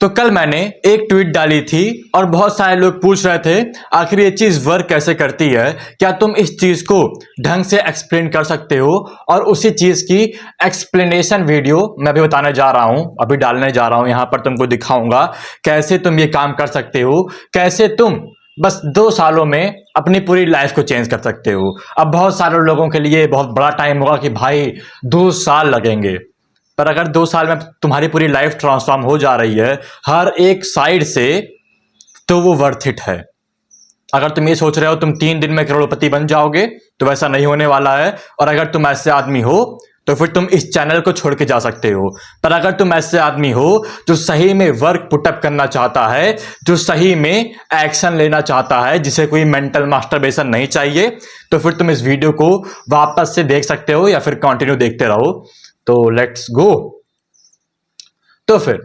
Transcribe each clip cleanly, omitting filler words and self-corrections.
तो कल मैंने एक ट्वीट डाली थी और बहुत सारे लोग पूछ रहे थे आखिर ये चीज वर्क कैसे करती है, क्या तुम इस चीज को ढंग से एक्सप्लेन कर सकते हो। और उसी चीज की एक्सप्लेनेशन वीडियो मैं अभी बताने जा रहा हूं, अभी डालने जा रहा हूं। यहां पर तुमको दिखाऊंगा कैसे तुम ये काम कर सकते हो, कैसे तुम बस 2 सालों में अपनी पूरी लाइफ को चेंज कर सकते हो। अब बहुत सारे लोगों के लिए बहुत बड़ा टाइम होगा कि भाई 2 साल लगेंगे, पर अगर 2 साल में तुम्हारी पूरी लाइफ ट्रांसफॉर्म हो जा रही है हर एक साइड से, तो वो वर्थ इट है। अगर तुम ये सोच रहे हो तुम 3 दिन में करोड़पति बन जाओगे, तो वैसा नहीं होने वाला है। और अगर तुम ऐसे आदमी हो तो फिर तुम इस चैनल को छोड़ के जा सकते हो। पर अगर तुम ऐसे आदमी हो जो सही में वर्क पुटअप करना चाहता है, जो सही में एक्शन लेना चाहता है, जिसे कोई मेंटल मास्टरबेशन नहीं चाहिए, तो फिर तुम इस वीडियो को वापस से देख सकते हो या फिर कंटिन्यू देखते रहो। तो लेट्स गो। तो फिर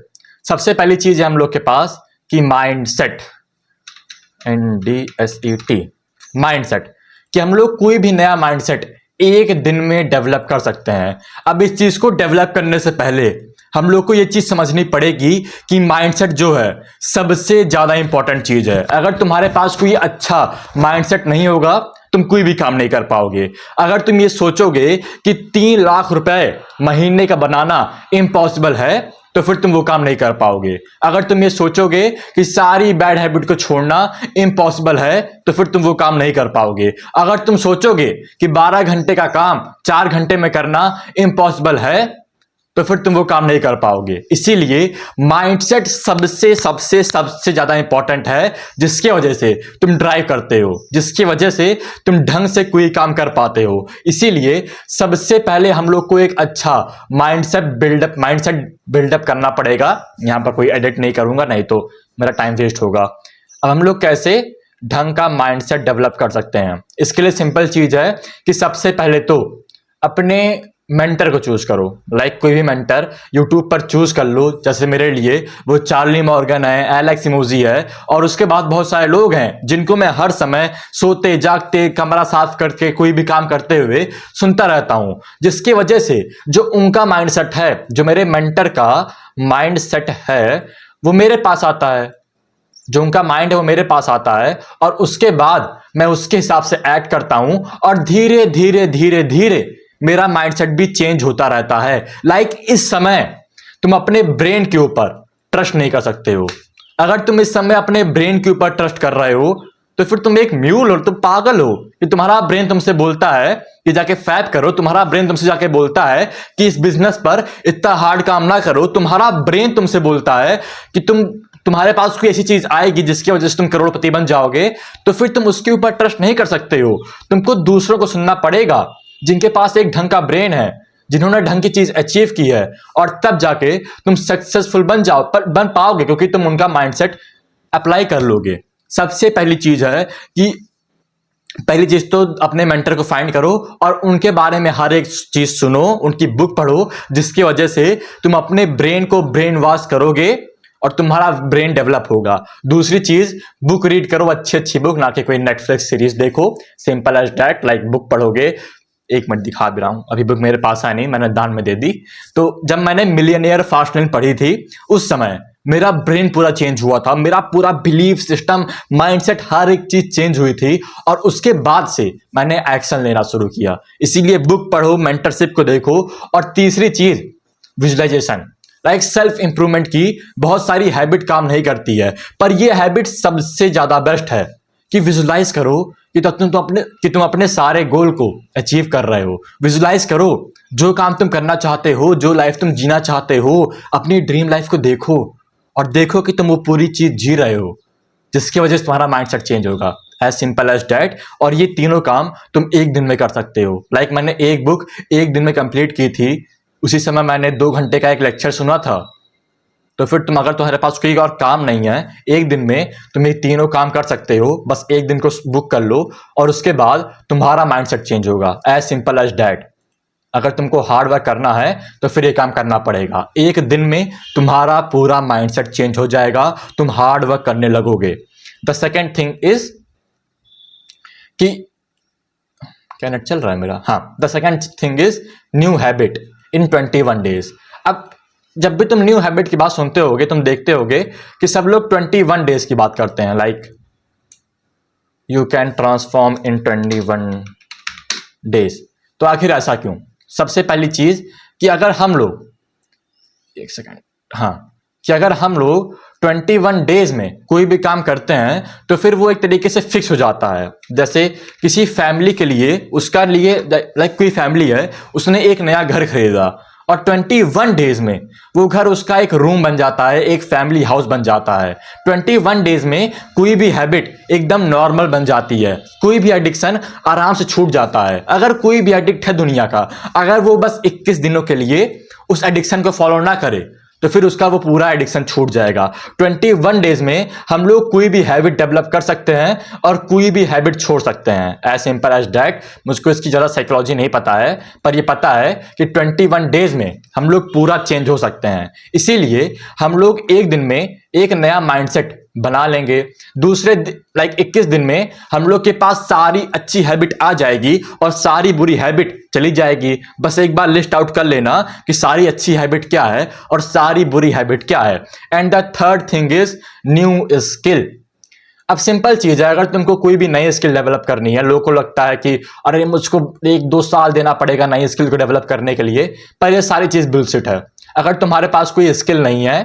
सबसे पहली चीज है हम लोग के पास कि mind set, NDSET, mind set, कि हम लोग कोई भी नया माइंड सेट एक दिन में डेवलप कर सकते हैं। अब इस चीज को डेवलप करने से पहले हम लोग को यह चीज समझनी पड़ेगी कि माइंडसेट जो है सबसे ज्यादा इंपॉर्टेंट चीज है। अगर तुम्हारे पास कोई अच्छा माइंडसेट नहीं होगा, तुम कोई भी काम नहीं कर पाओगे। अगर तुम ये सोचोगे कि 3 लाख रुपए महीने का बनाना इम्पॉसिबल है, तो फिर तुम वो काम नहीं कर पाओगे। अगर तुम ये सोचोगे कि सारी बैड हैबिट को छोड़ना इम्पॉसिबल है, तो फिर तुम वो काम नहीं कर पाओगे। अगर तुम सोचोगे कि 12 घंटे का काम 4 घंटे में करना इम्पॉसिबल है, तो फिर तुम वो काम नहीं कर पाओगे। इसीलिए माइंडसेट सबसे सबसे सबसे ज्यादा इंपॉर्टेंट है, जिसके वजह से तुम ड्राइव करते हो, जिसकी वजह से तुम ढंग से कोई काम कर पाते हो। इसीलिए सबसे पहले हम लोग को एक अच्छा माइंडसेट बिल्डअप करना पड़ेगा। यहां पर कोई एडिट नहीं करूंगा, नहीं तो मेरा टाइम वेस्ट होगा। अब हम लोग कैसे ढंग का माइंडसेट डेवलप कर सकते हैं, इसके लिए सिंपल चीज है कि सबसे पहले तो अपने मेंटर को चूज करो। लाइक कोई भी मेंटर यूट्यूब पर चूज कर लो। जैसे मेरे लिए वो चार्ली मॉर्गन है, एलेक्स इमोजी है, और उसके बाद बहुत सारे लोग हैं जिनको मैं हर समय सोते जागते, कमरा साफ करके, कोई भी काम करते हुए सुनता रहता हूं। जिसकी वजह से जो उनका माइंडसेट है, जो मेरे मेंटर का माइंडसेट है, वो मेरे पास आता है। जो उनका माइंड है वो मेरे पास आता है, और उसके बाद मैं उसके हिसाब से एक्ट करता हूं, और धीरे धीरे धीरे धीरे मेरा माइंडसेट भी चेंज होता रहता है। लाइक इस समय तुम अपने ब्रेन के ऊपर ट्रस्ट नहीं कर सकते हो। अगर तुम इस समय अपने ब्रेन के ऊपर ट्रस्ट कर रहे हो, तो फिर तुम एक म्यूल हो, तुम पागल हो। कि तुम्हारा ब्रेन तुमसे बोलता है कि जाके फैब करो, तुम्हारा ब्रेन तुमसे जाके बोलता है कि इस बिजनेस पर इतना हार्ड काम ना करो, तुम्हारा ब्रेन तुमसे बोलता है कि तुम्हारे पास कोई ऐसी चीज आएगी जिसकी वजह से तुम करोड़पति बन जाओगे, तो फिर तुम उसके ऊपर ट्रस्ट नहीं कर सकते हो। तुमको दूसरों को सुनना पड़ेगा, जिनके पास एक ढंग का ब्रेन है, जिन्होंने ढंग की चीज अचीव की है, और तब जाके तुम सक्सेसफुल बन पाओगे, क्योंकि तुम उनका माइंडसेट अप्लाई कर लोगे। सबसे पहली चीज है कि पहली चीज तो अपने मेंटर को फाइंड करो और उनके बारे में हर एक चीज सुनो, उनकी बुक पढ़ो, जिसकी वजह से तुम अपने ब्रेन को ब्रेन वॉश करोगे और तुम्हारा ब्रेन डेवलप होगा। दूसरी चीज, बुक रीड करो, अच्छी अच्छी बुक, ना कि कोई नेटफ्लिक्स सीरीज देखो। Simple as that. Like book पढ़ोगे, 1 मिनट दिखा भी रहा हूं, अभी बुक मेरे पास है नहीं, मैंने दान में दे दी। तो जब मैंने मिलियनियर फास्ट लेन पढ़ी थी, उस समय मेरा ब्रेन पूरा चेंज हुआ था, मेरा पूरा बिलीफ सिस्टम, माइंडसेट, हर एक चीज चेंज हुई थी। और उसके बाद से मैंने एक्शन लेना शुरू किया। इसीलिए बुक पढ़ो, मेंटरशिप को देखो। और तीसरी चीज, विजुअलाइजेशन। लाइक सेल्फ इंप्रूवमेंट की बहुत सारी हैबिट काम नहीं करती है, पर यह हैबिट सबसे ज्यादा बेस्ट है कि विजुलाइज करो कि तुम अपने सारे गोल को अचीव कर रहे हो। विजुलाइज करो जो काम तुम करना चाहते हो, जो लाइफ तुम जीना चाहते हो, अपनी ड्रीम लाइफ को देखो और देखो कि तुम वो पूरी चीज जी रहे हो, जिसकी वजह से तुम्हारा माइंडसेट चेंज होगा। As simple as that. और ये तीनों काम तुम एक दिन में कर सकते हो। लाइक मैंने एक बुक एक दिन में कंप्लीट की थी, उसी समय मैंने 2 घंटे का एक लेक्चर सुना था। तो फिर अगर तुम्हारे पास कोई और काम नहीं है, एक दिन में तुम ये तीनों काम कर सकते हो। बस एक दिन को बुक कर लो और उसके बाद तुम्हारा माइंडसेट चेंज होगा। As simple as that. अगर तुमको हार्ड वर्क करना है तो फिर ये काम करना पड़ेगा। एक दिन में तुम्हारा पूरा माइंडसेट चेंज हो जाएगा, तुम हार्ड वर्क करने लगोगे। द सेकेंड थिंग इज कि क्या नेट चल रहा है मेरा? हाँ, the second thing is new habit in 21 days. अब जब भी तुम न्यू हैबिट की बात सुनते होगे, तुम देखते होगे कि सब लोग 21 डेज की बात करते हैं, like you can transform in 21 days. तो आखिर ऐसा क्यों? सबसे पहली चीज कि अगर हम लोग, एक सेकेंड, हाँ, कि अगर हम लोग 21 डेज में कोई भी काम करते हैं तो फिर वो एक तरीके से फिक्स हो जाता है। जैसे किसी फैमिली के लिए, उसका लिए लाइक कोई फैमिली है, उसने एक नया घर खरीदा और 21 डेज में वो घर उसका एक रूम बन जाता है, एक फैमिली हाउस बन जाता है। 21 डेज में कोई भी हैबिट एकदम नॉर्मल बन जाती है, कोई भी एडिक्शन आराम से छूट जाता है। अगर कोई भी एडिक्ट है दुनिया का, अगर वो बस 21 दिनों के लिए उस एडिक्शन को फॉलो ना करे तो फिर उसका वो पूरा एडिक्शन छूट जाएगा। 21 डेज में हम लोग कोई भी हैबिट डेवलप कर सकते हैं और कोई भी हैबिट छोड़ सकते हैं। As simple as that. मुझको इसकी ज़्यादा साइकोलॉजी नहीं पता है, पर ये पता है कि 21 डेज में हम लोग पूरा चेंज हो सकते हैं। इसीलिए हम लोग एक दिन में एक नया माइंडसेट बना लेंगे, दूसरे लाइक 21 दिन में हम लोग के पास सारी अच्छी हैबिट आ जाएगी और सारी बुरी हैबिट चली जाएगी। बस एक बार लिस्ट आउट कर लेना कि सारी अच्छी हैबिट क्या है और सारी बुरी हैबिट क्या है। And the third thing is new skill. अब सिंपल चीज है, अगर तुमको कोई भी नई स्किल डेवलप करनी है, लोगों को लगता है कि अरे मुझको 1-2 साल देना पड़ेगा नई स्किल को डेवलप करने के लिए, पर ये सारी चीज बुलशिट है। अगर तुम्हारे पास कोई स्किल नहीं है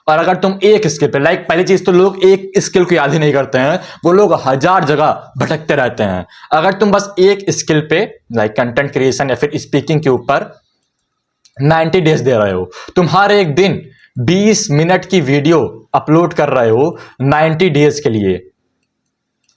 और अगर तुम एक स्किल पे, लाइक पहली चीज तो लोग एक स्किल को याद ही नहीं करते हैं, वो लोग 1000 जगह भटकते रहते हैं। अगर तुम बस एक स्किल पे लाइक कंटेंट क्रिएशन या फिर स्पीकिंग के ऊपर 90 डेज दे रहे हो, तुम हर एक दिन 20 मिनट की वीडियो अपलोड कर रहे हो 90 डेज के लिए,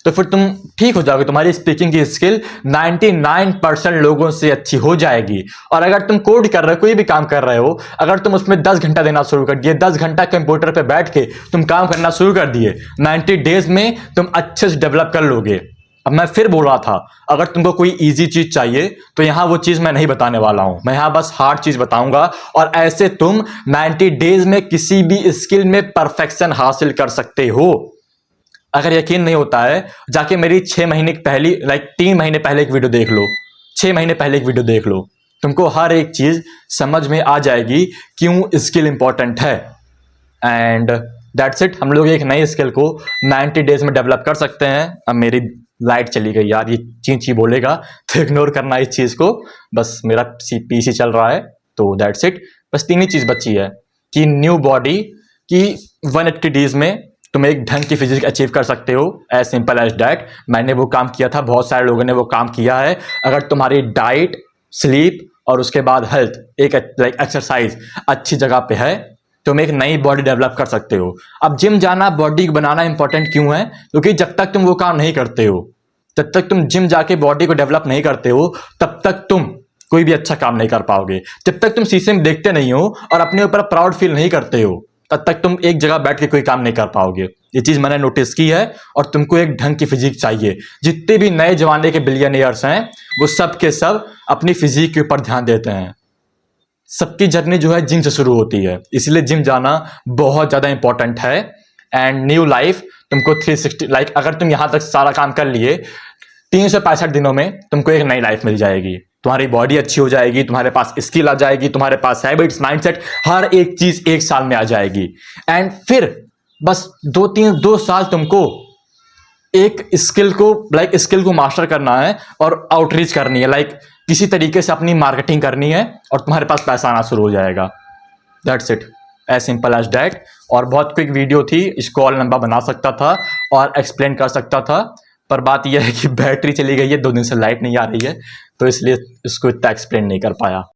तो फिर तुम ठीक हो जाओगे। तुम्हारी स्पीकिंग की स्किल 99% लोगों से अच्छी हो जाएगी। और अगर तुम कोड कर रहे हो, कोई भी काम कर रहे हो, अगर तुम उसमें 10 घंटा देना शुरू कर दिए, 10 घंटा कंप्यूटर पे बैठ के तुम काम करना शुरू कर दिए, 90 डेज में तुम अच्छे से डेवलप कर लोगे। अब मैं फिर बोल रहा था, अगर तुमको कोई इजी चीज चाहिए तो यहां वो चीज मैं नहीं बताने वाला हूं, मैं यहां बस हार्ड चीज बताऊंगा। और ऐसे तुम 90 डेज में किसी भी स्किल में परफेक्शन हासिल कर सकते हो। अगर यकीन नहीं होता है, जाके मेरी 6 महीने पहली लाइक 3 महीने पहले एक वीडियो देख लो, 6 महीने पहले एक वीडियो देख लो, तुमको हर एक चीज समझ में आ जाएगी क्यों स्किल इंपॉर्टेंट है। And that's it. हम लोग एक नई स्किल को 90 डेज में डेवलप कर सकते हैं। अब मेरी लाइट चली गई यार, ये ची बोलेगा तो इग्नोर करना इस चीज को, बस मेरा पीसी चल रहा है। तो दैट्स इट। बस 3 ही चीज बची है कि न्यू बॉडी की 180 डेज में तुम एक ढंग की फिजिक्स अचीव कर सकते हो। As simple as that. मैंने वो काम किया था, बहुत सारे लोगों ने वो काम किया है। अगर तुम्हारी डाइट, स्लीप और उसके बाद हेल्थ, एक लाइक एक्सरसाइज अच्छी जगह पे है, तुम एक नई बॉडी डेवलप कर सकते हो। अब जिम जाना, बॉडी बनाना इंपॉर्टेंट क्यों है? क्योंकि जब तक तुम वो काम नहीं करते हो, जब तक तुम जिम जाके बॉडी को डेवलप नहीं करते हो, तब तक तुम कोई भी अच्छा काम नहीं कर पाओगे। जब तक तुम शीशे में देखते नहीं हो और अपने ऊपर प्राउड फील नहीं करते हो, तब तक तुम एक जगह बैठ के कोई काम नहीं कर पाओगे। ये चीज मैंने नोटिस की है। और तुमको एक ढंग की फिजिक चाहिए। जितने भी नए जमाने के बिलियनियर्स हैं, वो सब के सब अपनी फिजिक के ऊपर ध्यान देते हैं। सबकी जर्नी जो है जिम से शुरू होती है, इसलिए जिम जाना बहुत ज्यादा इंपॉर्टेंट है। एंड न्यू लाइफ तुमको 360 लाइक अगर तुम यहां तक सारा काम कर लिए, 365 दिनों में तुमको एक नई लाइफ मिल जाएगी। तुम्हारी बॉडी अच्छी हो जाएगी, तुम्हारे पास स्किल आ जाएगी, तुम्हारे पास हैबिट्स, माइंडसेट, हर एक चीज एक साल में आ जाएगी। एंड फिर बस 2 साल तुमको एक स्किल को मास्टर करना है और आउटरीच करनी है, लाइक किसी तरीके से अपनी मार्केटिंग करनी है और तुम्हारे पास पैसा आना शुरू हो जाएगा। That's it, as simple as that. और बहुत क्विक वीडियो थी, इसको और लंबा बना सकता था और एक्सप्लेन कर सकता था, पर बात यह है कि बैटरी चली गई है, 2 दिन से लाइट नहीं आ रही है, तो इसलिए इसको इतना एक्सप्लेन नहीं कर पाया।